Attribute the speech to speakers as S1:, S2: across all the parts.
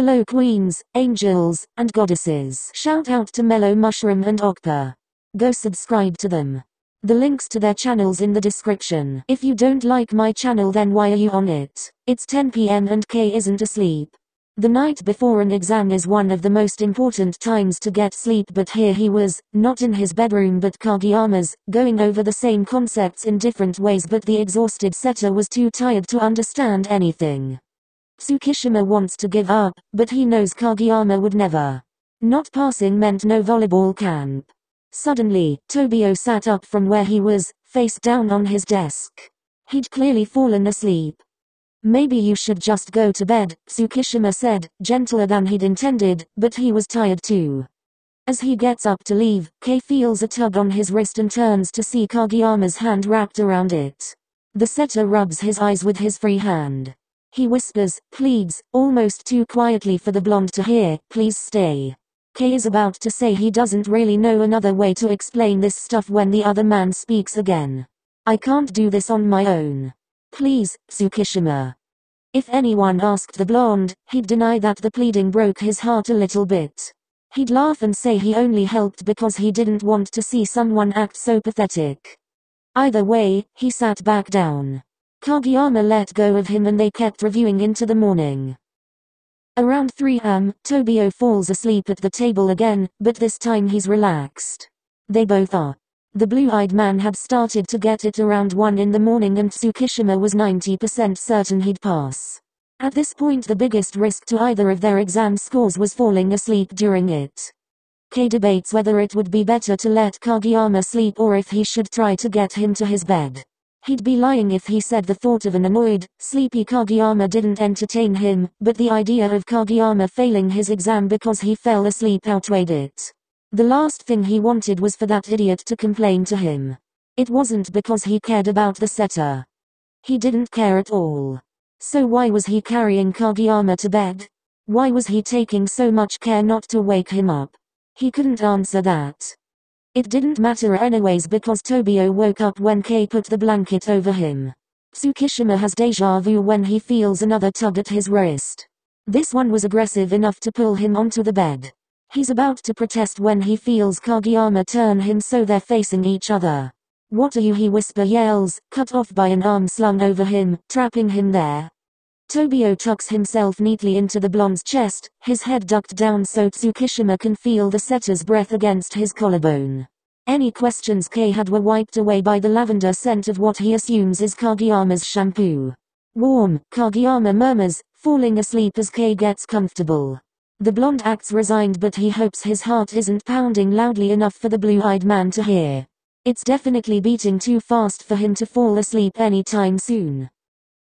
S1: Hello queens, angels, and goddesses. Shout out to Mellow Mushroom and Okpa. Go subscribe to them. The links to their channels in the description. If you don't like my channel, then why are you on it? It's 10 PM and Kei isn't asleep. The night before an exam is one of the most important times to get sleep, but here he was, not in his bedroom but Kageyama's, going over the same concepts in different ways, but the exhausted setter was too tired to understand anything. Tsukishima wants to give up, but he knows Kageyama would never. Not passing meant no volleyball camp. Suddenly, Tobio sat up from where he was, face down on his desk. He'd clearly fallen asleep. Maybe you should just go to bed, Tsukishima said, gentler than he'd intended, but he was tired too. As he gets up to leave, Kei feels a tug on his wrist and turns to see Kageyama's hand wrapped around it. The setter rubs his eyes with his free hand. He whispers, pleads, almost too quietly for the blonde to hear, please stay. Kei is about to say he doesn't really know another way to explain this stuff when the other man speaks again. I can't do this on my own. Please, Tsukishima. If anyone asked the blonde, he'd deny that. The pleading broke his heart a little bit. He'd laugh and say he only helped because he didn't want to see someone act so pathetic. Either way, he sat back down. Kageyama let go of him and they kept reviewing into the morning. Around 3 am, Tobio falls asleep at the table again, but this time he's relaxed. They both are. The blue-eyed man had started to get it around 1 in the morning and Tsukishima was 90% certain he'd pass. At this point the biggest risk to either of their exam scores was falling asleep during it. Kei debates whether it would be better to let Kageyama sleep or if he should try to get him to his bed. He'd be lying if he said the thought of an annoyed, sleepy Kageyama didn't entertain him, but the idea of Kageyama failing his exam because he fell asleep outweighed it. The last thing he wanted was for that idiot to complain to him. It wasn't because he cared about the setter. He didn't care at all. So why was he carrying Kageyama to bed? Why was he taking so much care not to wake him up? He couldn't answer that. It didn't matter anyways because Tobio woke up when Kei put the blanket over him. Tsukishima has deja vu when he feels another tug at his wrist. This one was aggressive enough to pull him onto the bed. He's about to protest when he feels Kageyama turn him so they're facing each other. What are you? He yells, cut off by an arm slung over him, trapping him there. Tobio tucks himself neatly into the blonde's chest, his head ducked down so Tsukishima can feel the setter's breath against his collarbone. Any questions Kei had were wiped away by the lavender scent of what he assumes is Kageyama's shampoo. Warm, Kageyama murmurs, falling asleep as Kei gets comfortable. The blonde acts resigned but he hopes his heart isn't pounding loudly enough for the blue-eyed man to hear. It's definitely beating too fast for him to fall asleep anytime soon.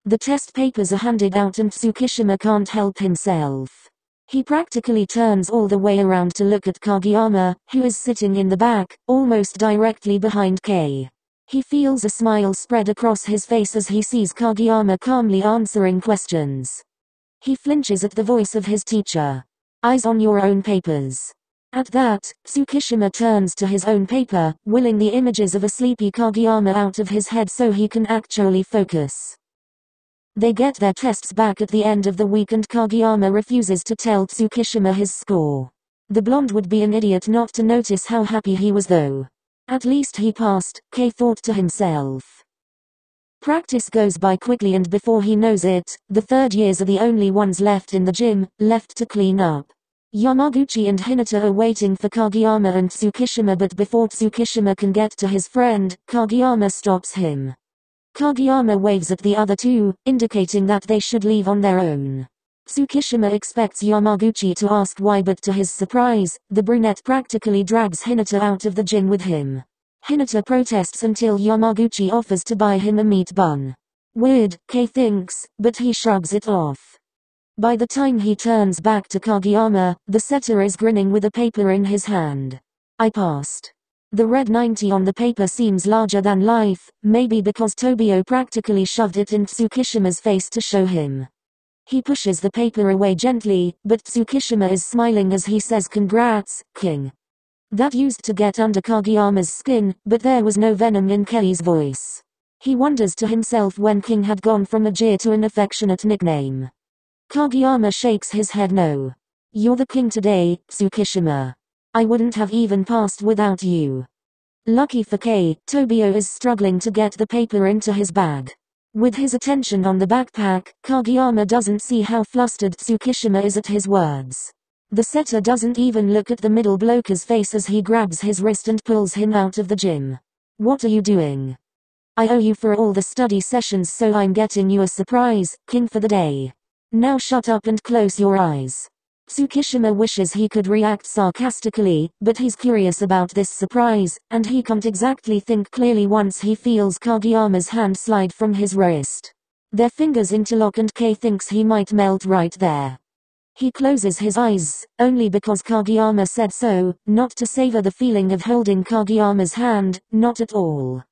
S1: The test papers are handed out and Tsukishima can't help himself. He practically turns all the way around to look at Kageyama, who is sitting in the back, almost directly behind Kei. He feels a smile spread across his face as he sees Kageyama calmly answering questions. He flinches at the voice of his teacher. Eyes on your own papers. At that, Tsukishima turns to his own paper, willing the images of a sleepy Kageyama out of his head so he can actually focus. They get their tests back at the end of the week and Kageyama refuses to tell Tsukishima his score. The blonde would be an idiot not to notice how happy he was though. At least he passed, Kei thought to himself. Practice goes by quickly and before he knows it, the third years are the only ones left in the gym, left to clean up. Yamaguchi and Hinata are waiting for Kageyama and Tsukishima, but before Tsukishima can get to his friend, Kageyama stops him. Kageyama waves at the other two, indicating that they should leave on their own. Tsukishima expects Yamaguchi to ask why, but to his surprise, the brunette practically drags Hinata out of the gym with him. Hinata protests until Yamaguchi offers to buy him a meat bun. Weird, Kei thinks, but he shrugs it off. By the time he turns back to Kageyama, the setter is grinning with a paper in his hand. I passed. The red 90 on the paper seems larger than life, maybe because Tobio practically shoved it in Tsukishima's face to show him. He pushes the paper away gently, but Tsukishima is smiling as he says congrats, King. That used to get under Kageyama's skin, but there was no venom in Kei's voice. He wonders to himself when King had gone from a jeer to an affectionate nickname. Kageyama shakes his head no. You're the king today, Tsukishima. I wouldn't have even passed without you. Lucky for Kei, Tobio is struggling to get the paper into his bag. With his attention on the backpack, Kageyama doesn't see how flustered Tsukishima is at his words. The setter doesn't even look at the middle bloke's face as he grabs his wrist and pulls him out of the gym. What are you doing? I owe you for all the study sessions, so I'm getting you a surprise, king for the day. Now shut up and close your eyes. Tsukishima wishes he could react sarcastically, but he's curious about this surprise, and he can't exactly think clearly once he feels Kageyama's hand slide from his wrist. Their fingers interlock and Kei thinks he might melt right there. He closes his eyes, only because Kageyama said so, not to savor the feeling of holding Kageyama's hand, not at all.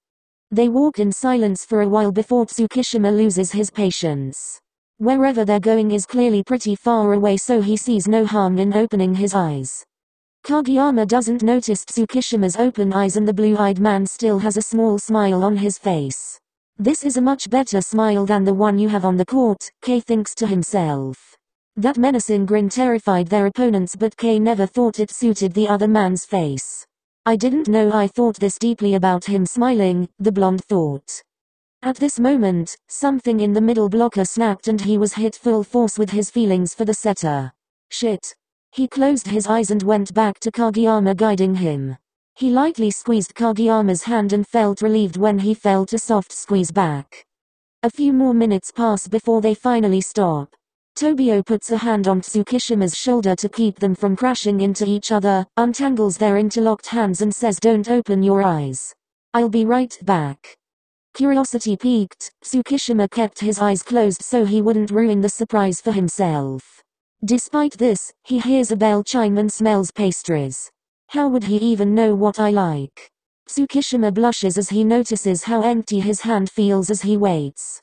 S1: They walk in silence for a while before Tsukishima loses his patience. Wherever they're going is clearly pretty far away, so he sees no harm in opening his eyes. Kageyama doesn't notice Tsukishima's open eyes, and the blue-eyed man still has a small smile on his face. This is a much better smile than the one you have on the court, Kei thinks to himself. That menacing grin terrified their opponents, but Kei never thought it suited the other man's face. I didn't know I thought this deeply about him smiling, the blonde thought. At this moment, something in the middle blocker snapped and he was hit full force with his feelings for the setter. Shit. He closed his eyes and went back to Kageyama guiding him. He lightly squeezed Kageyama's hand and felt relieved when he felt a soft squeeze back. A few more minutes pass before they finally stop. Tobio puts a hand on Tsukishima's shoulder to keep them from crashing into each other, untangles their interlocked hands and says, "Don't open your eyes. I'll be right back." Curiosity piqued, Tsukishima kept his eyes closed so he wouldn't ruin the surprise for himself. Despite this, he hears a bell chime and smells pastries. How would he even know what I like? Tsukishima blushes as he notices how empty his hand feels as he waits.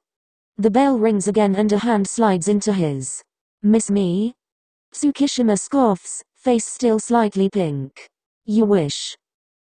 S1: The bell rings again and a hand slides into his. "Miss me?" Tsukishima scoffs, face still slightly pink. "You wish."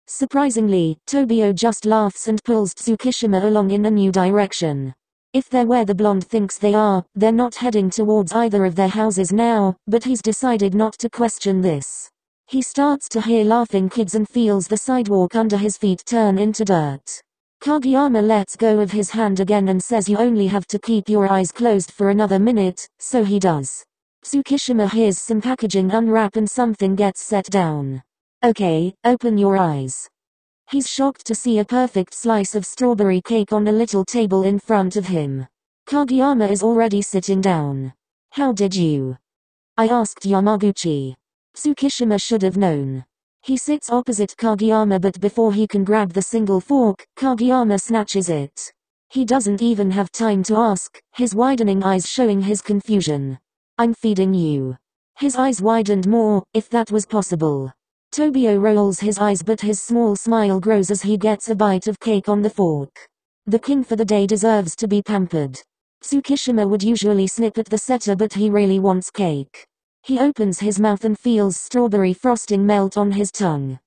S1: Surprisingly, Tobio just laughs and pulls Tsukishima along in a new direction. If they're where the blonde thinks they are, they're not heading towards either of their houses now, but he's decided not to question this. He starts to hear laughing kids and feels the sidewalk under his feet turn into dirt. Kageyama lets go of his hand again and says, "You only have to keep your eyes closed for another minute," so he does. Tsukishima hears some packaging unwrap and something gets set down. "Okay, open your eyes." He's shocked to see a perfect slice of strawberry cake on a little table in front of him. Kageyama is already sitting down. "How did you?" I asked Yamaguchi. Tsukishima should have known. He sits opposite Kageyama, but before he can grab the single fork, Kageyama snatches it. He doesn't even have time to ask, his widening eyes showing his confusion. "I'm feeding you." His eyes widened more, if that was possible. Tobio rolls his eyes, but his small smile grows as he gets a bite of cake on the fork. The king for the day deserves to be pampered. Tsukishima would usually snip at the setter, but he really wants cake. He opens his mouth and feels strawberry frosting melt on his tongue.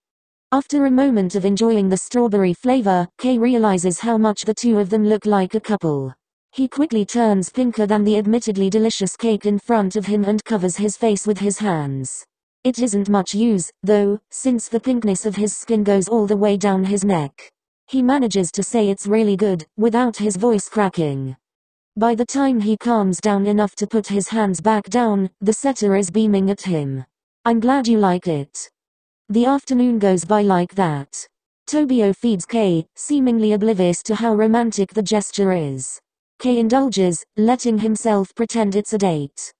S1: After a moment of enjoying the strawberry flavor, Kei realizes how much the two of them look like a couple. He quickly turns pinker than the admittedly delicious cake in front of him and covers his face with his hands. It isn't much use, though, since the pinkness of his skin goes all the way down his neck. He manages to say it's really good, without his voice cracking. By the time he calms down enough to put his hands back down, the setter is beaming at him. "I'm glad you like it." The afternoon goes by like that. Tobio feeds Kei, seemingly oblivious to how romantic the gesture is. Kei indulges, letting himself pretend it's a date.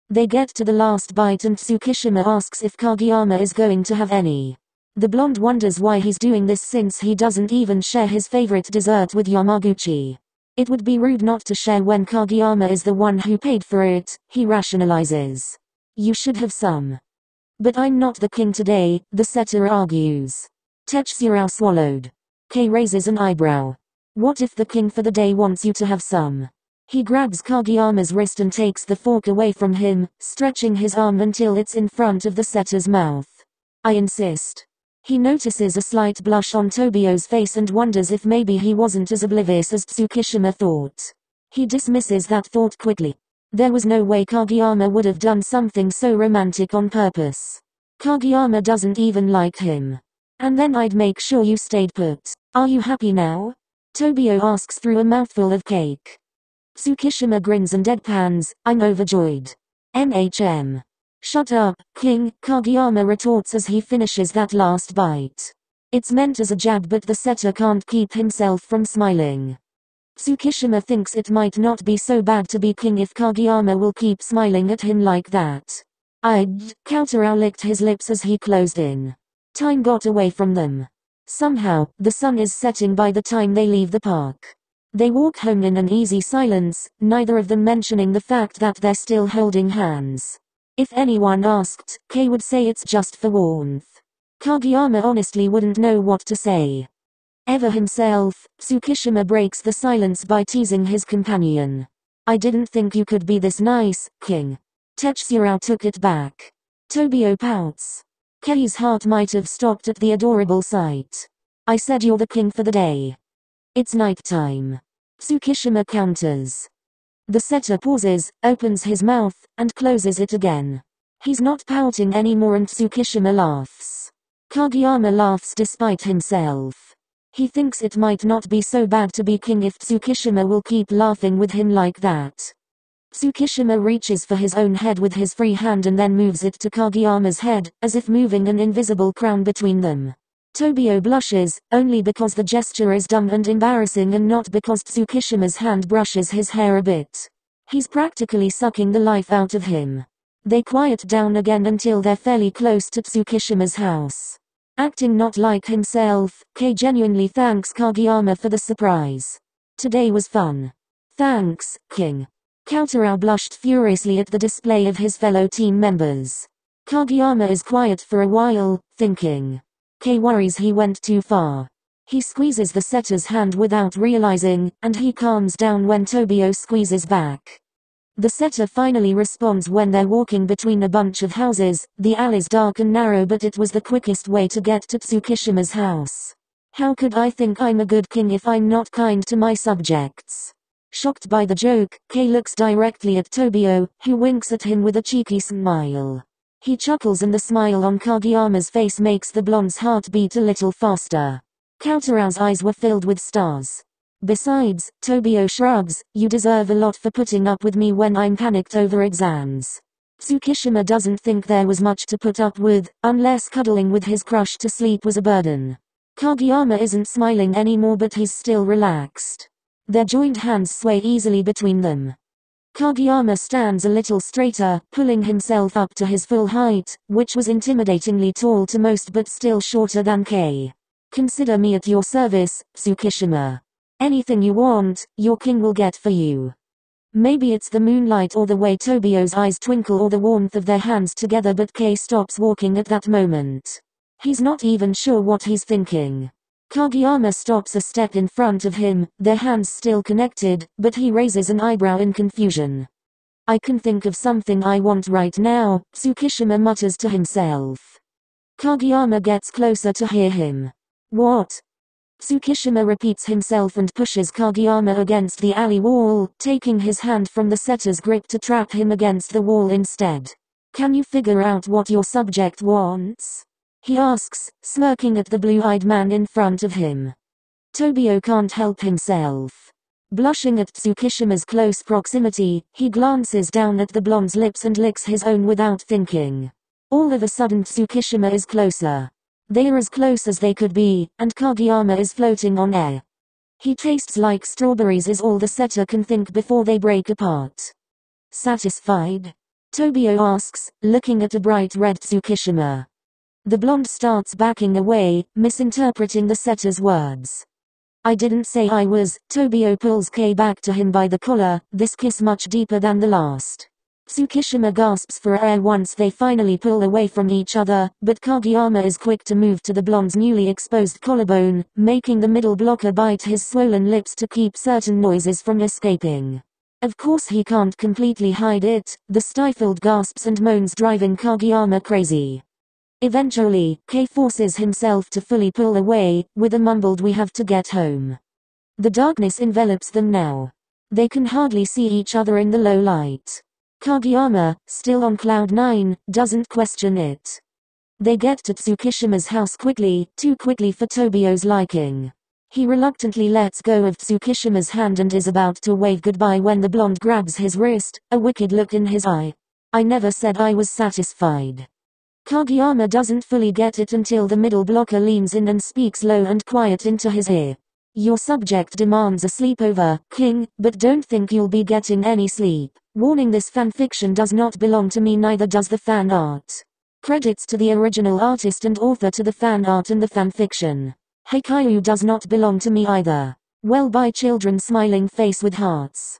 S1: They get to the last bite and Tsukishima asks if Kageyama is going to have any. The blonde wonders why he's doing this since he doesn't even share his favorite dessert with Yamaguchi. It would be rude not to share when Kageyama is the one who paid for it, he rationalizes. "You should have some." "But I'm not the king today," the setter argues. Tetsuya swallowed. Kei raises an eyebrow. "What if the king for the day wants you to have some?" He grabs Kageyama's wrist and takes the fork away from him, stretching his arm until it's in front of the setter's mouth. "I insist." He notices a slight blush on Tobio's face and wonders if maybe he wasn't as oblivious as Tsukishima thought. He dismisses that thought quickly. There was no way Kageyama would have done something so romantic on purpose. Kageyama doesn't even like him. And then I'd make sure you stayed put. Are you happy now? Tobio asks through a mouthful of cake. Tsukishima grins and deadpans, I'm overjoyed. MHM. Shut up, King, Kageyama retorts as he finishes that last bite. It's meant as a jab, but the setter can't keep himself from smiling. Tsukishima thinks it might not be so bad to be king if Kageyama will keep smiling at him like that. Koutarao licked his lips as he closed in. Time got away from them. Somehow, the sun is setting by the time they leave the park. They walk home in an easy silence, neither of them mentioning the fact that they're still holding hands. If anyone asked, Kei would say it's just for warmth. Kageyama honestly wouldn't know what to say. Ever himself, Tsukishima breaks the silence by teasing his companion. I didn't think you could be this nice, King. Tetsurao took it back. Tobio pouts. Kei's heart might have stopped at the adorable sight. I said you're the king for the day. It's night time. Tsukishima counters. The setter pauses, opens his mouth, and closes it again. He's not pouting anymore and Tsukishima laughs. Kageyama laughs despite himself. He thinks it might not be so bad to be king if Tsukishima will keep laughing with him like that. Tsukishima reaches for his own head with his free hand and then moves it to Kageyama's head, as if moving an invisible crown between them. Tobio blushes, only because the gesture is dumb and embarrassing and not because Tsukishima's hand brushes his hair a bit. He's practically sucking the life out of him. They quiet down again until they're fairly close to Tsukishima's house. Acting not like himself, Kei genuinely thanks Kageyama for the surprise. Today was fun. Thanks, King. Koutarao blushed furiously at the display of his fellow team members. Kageyama is quiet for a while, thinking. Kei worries he went too far. He squeezes the setter's hand without realizing, and he calms down when Tobio squeezes back. The setter finally responds when they're walking between a bunch of houses. The alley's dark and narrow, but it was the quickest way to get to Tsukishima's house. How could I think I'm a good king if I'm not kind to my subjects? Shocked by the joke, Kei looks directly at Tobio, who winks at him with a cheeky smile. He chuckles and the smile on Kageyama's face makes the blonde's heart beat a little faster. Koutarao's eyes were filled with stars. Besides, Tobio shrugs, you deserve a lot for putting up with me when I'm panicked over exams. Tsukishima doesn't think there was much to put up with, unless cuddling with his crush to sleep was a burden. Kageyama isn't smiling anymore, but he's still relaxed. Their joined hands sway easily between them. Kageyama stands a little straighter, pulling himself up to his full height, which was intimidatingly tall to most but still shorter than Kei. Consider me at your service, Tsukishima. Anything you want, your king will get for you. Maybe it's the moonlight or the way Tobio's eyes twinkle or the warmth of their hands together, but Kei stops walking at that moment. He's not even sure what he's thinking. Kageyama stops a step in front of him, their hands still connected, but he raises an eyebrow in confusion. I can think of something I want right now, Tsukishima mutters to himself. Kageyama gets closer to hear him. What? Tsukishima repeats himself and pushes Kageyama against the alley wall, taking his hand from the setter's grip to trap him against the wall instead. Can you figure out what your subject wants? He asks, smirking at the blue-eyed man in front of him. Tobio can't help himself. Blushing at Tsukishima's close proximity, he glances down at the blonde's lips and licks his own without thinking. All of a sudden Tsukishima is closer. They are as close as they could be, and Kageyama is floating on air. He tastes like strawberries is all the setter can think before they break apart. Satisfied? Tobio asks, looking at a bright red Tsukishima. The blonde starts backing away, misinterpreting the setter's words. I didn't say I was. Tobio pulls Kei back to him by the collar, this kiss much deeper than the last. Tsukishima gasps for air once they finally pull away from each other, but Kageyama is quick to move to the blonde's newly exposed collarbone, making the middle blocker bite his swollen lips to keep certain noises from escaping. Of course he can't completely hide it, the stifled gasps and moans driving Kageyama crazy. Eventually, Kei forces himself to fully pull away, with a mumbled "we have to get home." The darkness envelops them now. They can hardly see each other in the low light. Kageyama, still on cloud 9, doesn't question it. They get to Tsukishima's house quickly, too quickly for Tobio's liking. He reluctantly lets go of Tsukishima's hand and is about to wave goodbye when the blonde grabs his wrist, a wicked look in his eye. I never said I was satisfied. Kageyama doesn't fully get it until the middle blocker leans in and speaks low and quiet into his ear. Your subject demands a sleepover, King, but don't think you'll be getting any sleep. Warning: this fanfiction does not belong to me, neither does the fan art. Credits to the original artist and author to the fan art and the fanfiction. Haikyuu does not belong to me either. Well, bye children, smiling face with hearts.